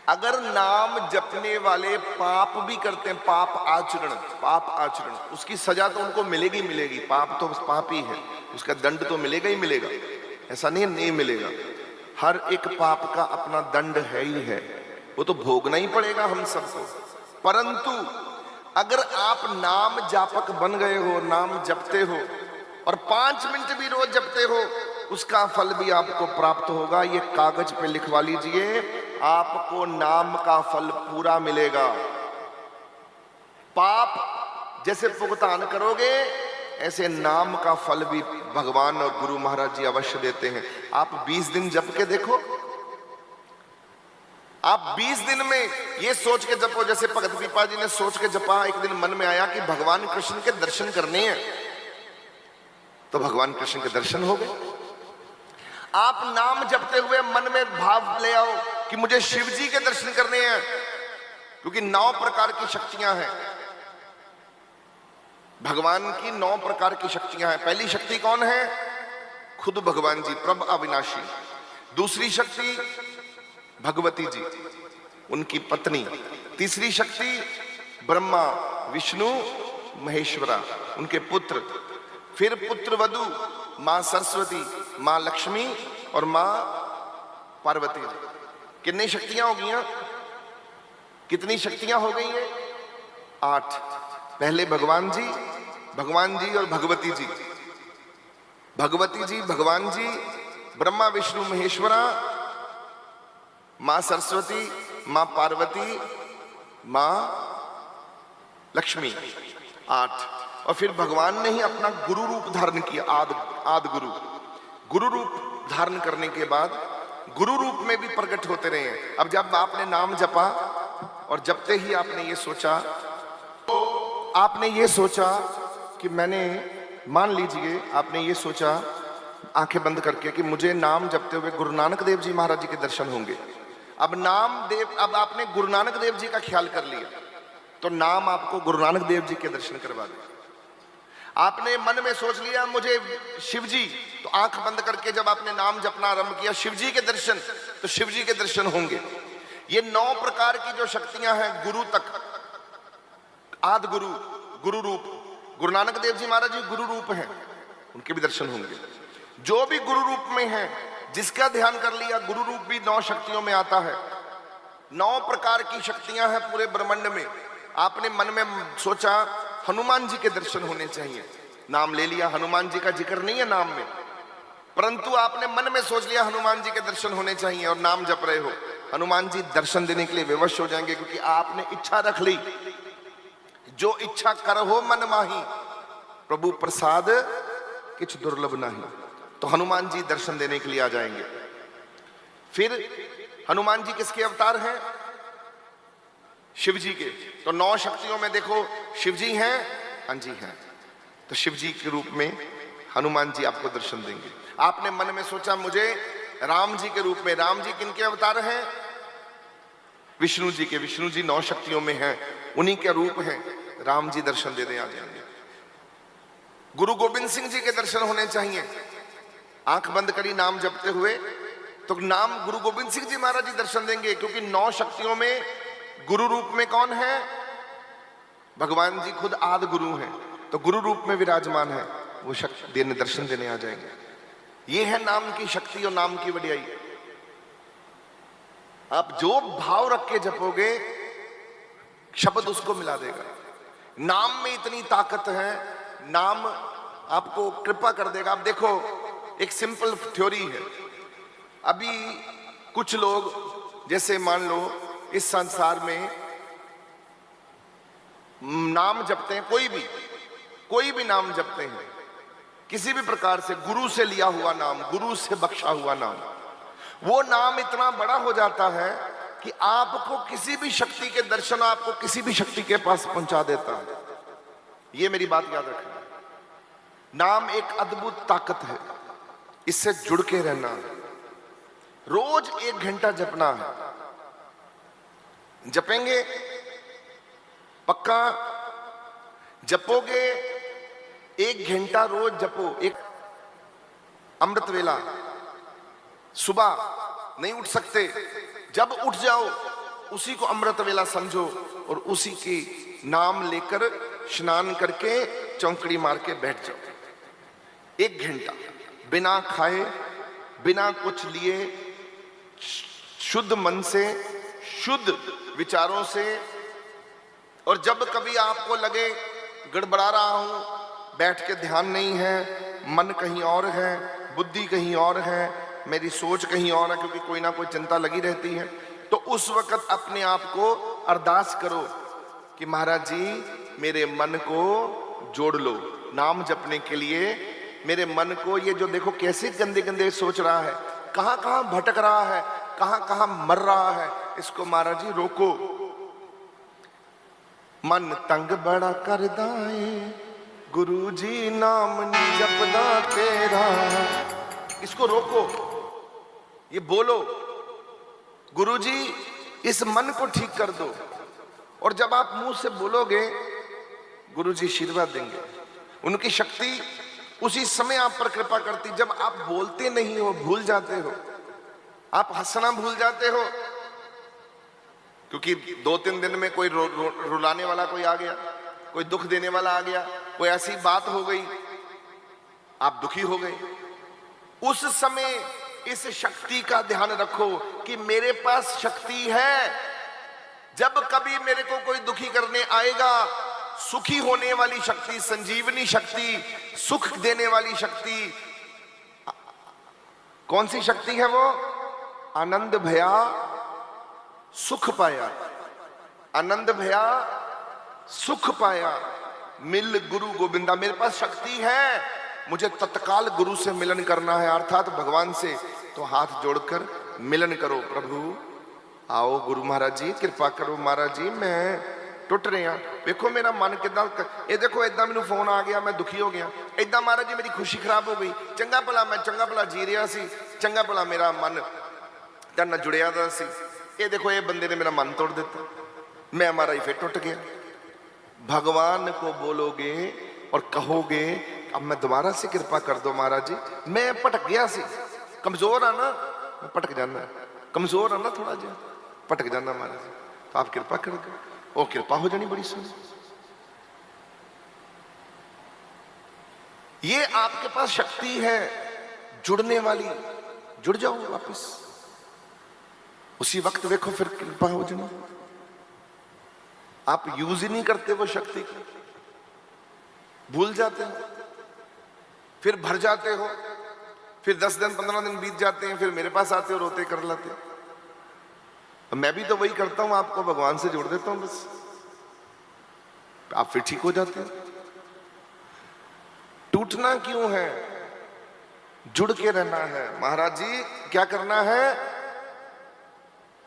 अगर नाम जपने वाले पाप भी करते हैं, पाप आचरण, उसकी सजा तो उनको मिलेगी मिलेगी। पाप तो पाप ही है, उसका दंड तो मिलेगा ही मिलेगा, ऐसा नहीं मिलेगा। हर एक पाप का अपना दंड है ही है, वो तो भोगना ही पड़ेगा हम सबको। परंतु अगर आप नाम जापक बन गए हो, नाम जपते हो और 5 मिनट भी रोज जपते हो, उसका फल भी आपको प्राप्त होगा। ये कागज पे लिखवा लीजिए, आपको नाम का फल पूरा मिलेगा। पाप जैसे भुगतान करोगे, ऐसे नाम का फल भी भगवान और गुरु महाराज जी अवश्य देते हैं। आप 20 दिन जप के देखो, आप 20 दिन में ये सोच के जपो, जैसे भगत पीपा जी ने सोच के जपा। एक दिन मन में आया कि भगवान कृष्ण के दर्शन करने हैं, तो भगवान कृष्ण के दर्शन हो गए। आप नाम जपते हुए मन में भाव ले आओ कि मुझे शिव जी के दर्शन करने हैं, क्योंकि 9 प्रकार की शक्तियां हैं भगवान की, 9 प्रकार की शक्तियां हैं। पहली शक्ति कौन है? खुद भगवान जी, प्रभ अविनाशी। दूसरी शक्ति भगवती जी, उनकी पत्नी। तीसरी शक्ति ब्रह्मा विष्णु महेश्वरा, उनके पुत्र। फिर पुत्र वधु मां सरस्वती, मां लक्ष्मी और मां पार्वती जी। कितनी शक्तियां हो गई? कितनी शक्तियां हो गई है? 8। पहले भगवान जी और भगवती जी, भगवती जी, भगवान जी, ब्रह्मा विष्णु महेश्वरा, मां सरस्वती, मां पार्वती, मां लक्ष्मी, 8। और फिर भगवान ने ही अपना गुरु रूप धारण किया, आद गुरु रूप धारण करने के बाद गुरु रूप में भी प्रकट होते रहे हैं। अब जब आपने नाम जपा और जपते ही आपने ये सोचा कि मैंने, मान लीजिए आपने ये सोचा आंखें बंद करके कि मुझे नाम जपते हुए गुरु नानक देव जी महाराज जी के दर्शन होंगे। अब आपने गुरु नानक देव जी का ख्याल कर लिया, तो नाम आपको गुरु नानक देव जी के दर्शन करवा दे। आपने मन में सोच लिया मुझे शिव जी, तो आंख बंद करके जब आपने नाम जपना आरंभ किया, शिव जी के दर्शन, तो शिव जी के दर्शन होंगे। ये 9 प्रकार की जो शक्तियां हैं गुरु तक, आद गुरु रूप, गुरु नानक देव जी महाराज जी गुरु रूप हैं, उनके भी दर्शन होंगे। जो भी गुरु रूप में है, जिसका ध्यान कर लिया, गुरु रूप भी 9 शक्तियों में आता है। 9 प्रकार की शक्तियां हैं पूरे ब्रह्मांड में। आपने मन में सोचा हनुमान जी के दर्शन होने चाहिए, नाम ले लिया, हनुमान जी का जिक्र नहीं है नाम में, परंतु आपने मन में सोच लिया हनुमान जी के दर्शन होने चाहिए और नाम जप रहे हो। हनुमान जी दर्शन देने के लिए विवश हो जाएंगे, क्योंकि आपने इच्छा रख ली, जो इच्छा करहो मन माही, प्रभु प्रसाद किछ दुर्लभ नहीं। तो हनुमान जी दर्शन देने के लिए आ जाएंगे। फिर हनुमान जी किसके अवतार हैं? शिव जी के। तो 9 शक्तियों में देखो शिव जी हैं, हाँ जी हैं, तो शिव जी के रूप में हनुमान जी आपको दर्शन देंगे। आपने मन में सोचा मुझे राम जी के रूप में, राम जी किनके अवतार हैं? विष्णु जी के। विष्णु जी 9 शक्तियों में हैं, उन्हीं के रूप हैं, राम जी दर्शन देने आ जाएंगे। गुरु गोविंद सिंह जी के दर्शन होने चाहिए, आंख बंद करी नाम जपते हुए, तो नाम गुरु गोविंद सिंह जी महाराज जी दर्शन देंगे, क्योंकि 9 शक्तियों में गुरु रूप में कौन है? भगवान जी खुद आदि गुरु हैं, तो गुरु रूप में विराजमान है, वो शक्ति देने, दर्शन देने आ जाएंगे। ये है नाम की शक्ति और नाम की वडियाई। आप जो भाव रख के जपोगे, शब्द उसको मिला देगा। नाम में इतनी ताकत है, नाम आपको कृपा कर देगा। आप देखो, एक सिंपल थ्योरी है। अभी कुछ लोग, जैसे मान लो इस संसार में नाम जपते हैं, कोई भी नाम जपते हैं, किसी भी प्रकार से गुरु से लिया हुआ नाम, गुरु से बख्शा हुआ नाम, वो नाम इतना बड़ा हो जाता है कि आपको किसी भी शक्ति के दर्शन, आपको किसी भी शक्ति के पास पहुंचा देता है। ये मेरी बात याद रखना। नाम एक अद्भुत ताकत है, इससे जुड़ के रहना है। रोज 1 घंटा जपना है, जपेंगे पक्का, जपोगे 1 घंटा रोज जपो। एक अमृत वेला, सुबह नहीं उठ सकते, जब उठ जाओ उसी को अमृत वेला समझो और उसी की नाम लेकर स्नान करके चौंकड़ी मार के बैठ जाओ। 1 घंटा बिना खाए बिना कुछ लिए शुद्ध मन से शुद्ध विचारों से। और जब कभी आपको लगे गड़बड़ा रहा हूं, बैठ के ध्यान नहीं है, मन कहीं और है, बुद्धि कहीं और है, मेरी सोच कहीं और है, क्योंकि कोई ना कोई चिंता लगी रहती है, तो उस वक्त अपने आप को अरदास करो कि महाराज जी मेरे मन को जोड़ लो नाम जपने के लिए। मेरे मन को, ये जो देखो कैसे गंदे गंदे सोच रहा है, कहां कहां भटक रहा है, कहां कहां मर रहा है, इसको महाराज जी रोको। मन तंग बड़ा कर दाए गुरु जी नाम नहीं जपदा तेरा, इसको रोको। ये बोलो गुरु जी इस मन को ठीक कर दो। और जब आप मुंह से बोलोगे गुरु जी आशीर्वाद देंगे। उनकी शक्ति उसी समय आप पर कृपा करती। जब आप बोलते नहीं हो, भूल जाते हो, आप हंसना भूल जाते हो, क्योंकि 2-3 दिन में कोई रुलाने वाला कोई आ गया, कोई दुख देने वाला आ गया, कोई ऐसी बात हो गई, आप दुखी हो गए। उस समय इस शक्ति का ध्यान रखो कि मेरे पास शक्ति है। जब कभी मेरे को कोई दुखी करने आएगा, सुखी होने वाली शक्ति, संजीवनी शक्ति, सुख देने वाली शक्ति, कौन सी शक्ति है वो? आनंद भया सुख पाया, आनंद भया सुख पाया, मिल गुरु गोविंदा। मेरे पास शक्ति है, मुझे तत्काल गुरु से मिलन करना है, अर्थात भगवान से। तो हाथ जोड़कर मिलन करो, प्रभु आओ गुरु महाराज जी कृपा करो, महाराज जी मैं टुट रहा, देखो मेरा मन किदा, ये देखो इदा मैनू फोन आ गया, मैं दुखी हो गया, इदा महाराज जी मेरी खुशी खराब हो गई, चंगा भला मैं चंगा भला जी रहा सी, चंगा भला मेरा मन तेरे नाल जुड़िया दा सी, ये देखो ये बंदे ने मेरा मन तोड़ दिता, मैं महाराज फिर टुट गया। भगवान को बोलोगे और कहोगे अब मैं दोबारा से कृपा कर दो महाराज जी, मैं भटक गया सी, कमजोर है ना, मैं भटक जाना, कमजोर है ना थोड़ा जिहा, भटक जाना महाराज जी, तो आप कृपा कर दो, वो कृपा हो जानी बड़ी सुनी। ये आपके पास शक्ति है जुड़ने वाली, जुड़ जाओ वापस, उसी वक्त देखो फिर कृपा हो जानी। आप यूज ही नहीं करते वो शक्ति को, भूल जाते हो, फिर भर जाते हो, फिर 10 दिन 15 दिन बीत जाते हैं, फिर मेरे पास आते हो, रोते कर लाते हो। मैं भी तो वही करता हूं, आपको भगवान से जोड़ देता हूं बस, आप फिर ठीक हो जाते हो। टूटना क्यों है? जुड़ के रहना है। महाराज जी क्या करना है?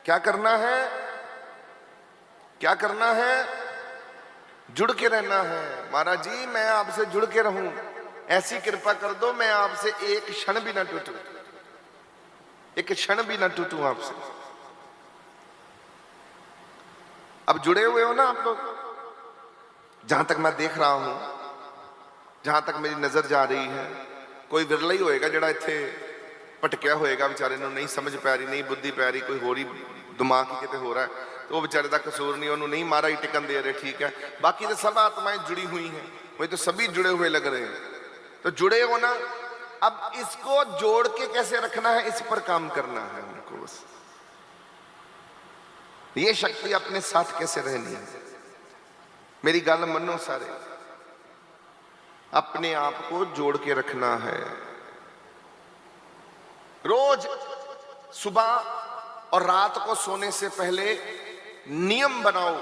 क्या करना है? क्या करना है? जुड़ के रहना है। महाराज जी मैं आपसे जुड़ के रहूं, ऐसी कृपा कर दो मैं आपसे एक क्षण भी ना टूटूं, एक क्षण भी ना टूटूं आपसे। अब जुड़े हुए हो ना आप लोग, जहां तक मैं देख रहा हूं, जहां तक मेरी नजर जा रही है, कोई विरला ही होएगा जिहड़ा इत्थे भटकिया होएगा, बेचारे नूं नहीं समझ पै रही, नहीं बुद्धि पै रही, कोई होरी दिमाग ही किते हो रहा है, तो वो बेचारे का कसूर नहीं, उन्होंने नहीं मारा ही टिकन दे रहे, ठीक है। बाकी तो सब आत्माएं जुड़ी हुई हैं, वही तो सभी जुड़े हुए लग रहे हैं, तो जुड़े हो ना। अब इसको जोड़ के कैसे रखना है, इस पर काम करना है हमको बस। ये शक्ति अपने साथ कैसे रहनी है, मेरी गल मनो सारे, अपने आप को जोड़ के रखना है। रोज सुबह और रात को सोने से पहले नियम बनाओ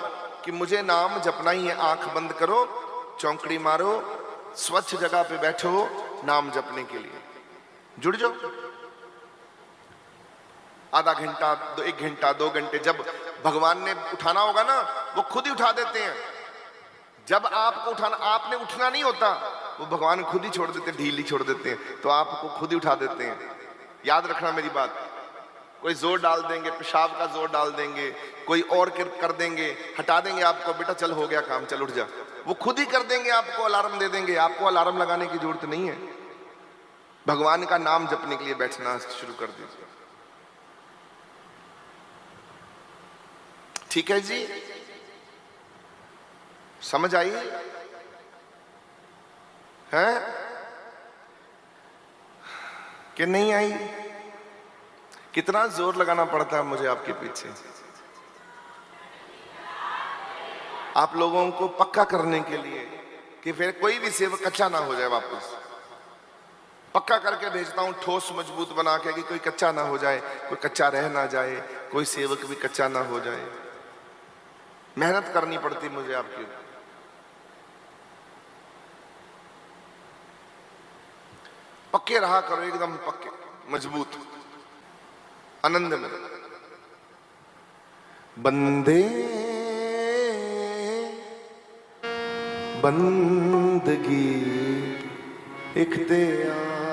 कि मुझे नाम जपना ही है। आंख बंद करो, चौंकड़ी मारो, स्वच्छ जगह पे बैठो, नाम जपने के लिए जुड़ जाओ। आधा घंटा, 1 घंटा, 2 घंटे, जब भगवान ने उठाना होगा ना, वो खुद ही उठा देते हैं। जब आपको उठाना, आपने उठना नहीं होता, वो भगवान खुद ही छोड़ देते हैं, ढील ही छोड़ देते हैं, तो आपको खुद ही उठा देते हैं। याद रखना मेरी बात, कोई जोर डाल देंगे, पेशाब का जोर डाल देंगे, कोई और कर देंगे, हटा देंगे आपको, बेटा चल हो गया काम, चल उठ जा, वो खुद ही कर देंगे, आपको अलार्म दे देंगे। आपको अलार्म लगाने की जरूरत नहीं है, भगवान का नाम जपने के लिए बैठना शुरू कर दीजिए। ठीक है जी, समझ आई है कि नहीं आई? कितना जोर लगाना पड़ता है मुझे आपके पीछे आप लोगों को पक्का करने के लिए कि फिर कोई भी सेवक कच्चा ना हो जाए। वापस पक्का करके भेजता हूं, ठोस मजबूत बना के, कि कोई कच्चा ना हो जाए, कोई कच्चा रह ना जाए, कोई सेवक भी कच्चा ना हो जाए। मेहनत करनी पड़ती मुझे आपकी। पक्के रहा करो, एकदम पक्के मजबूत, आनंद में। बंदे बंदगी इख्तियार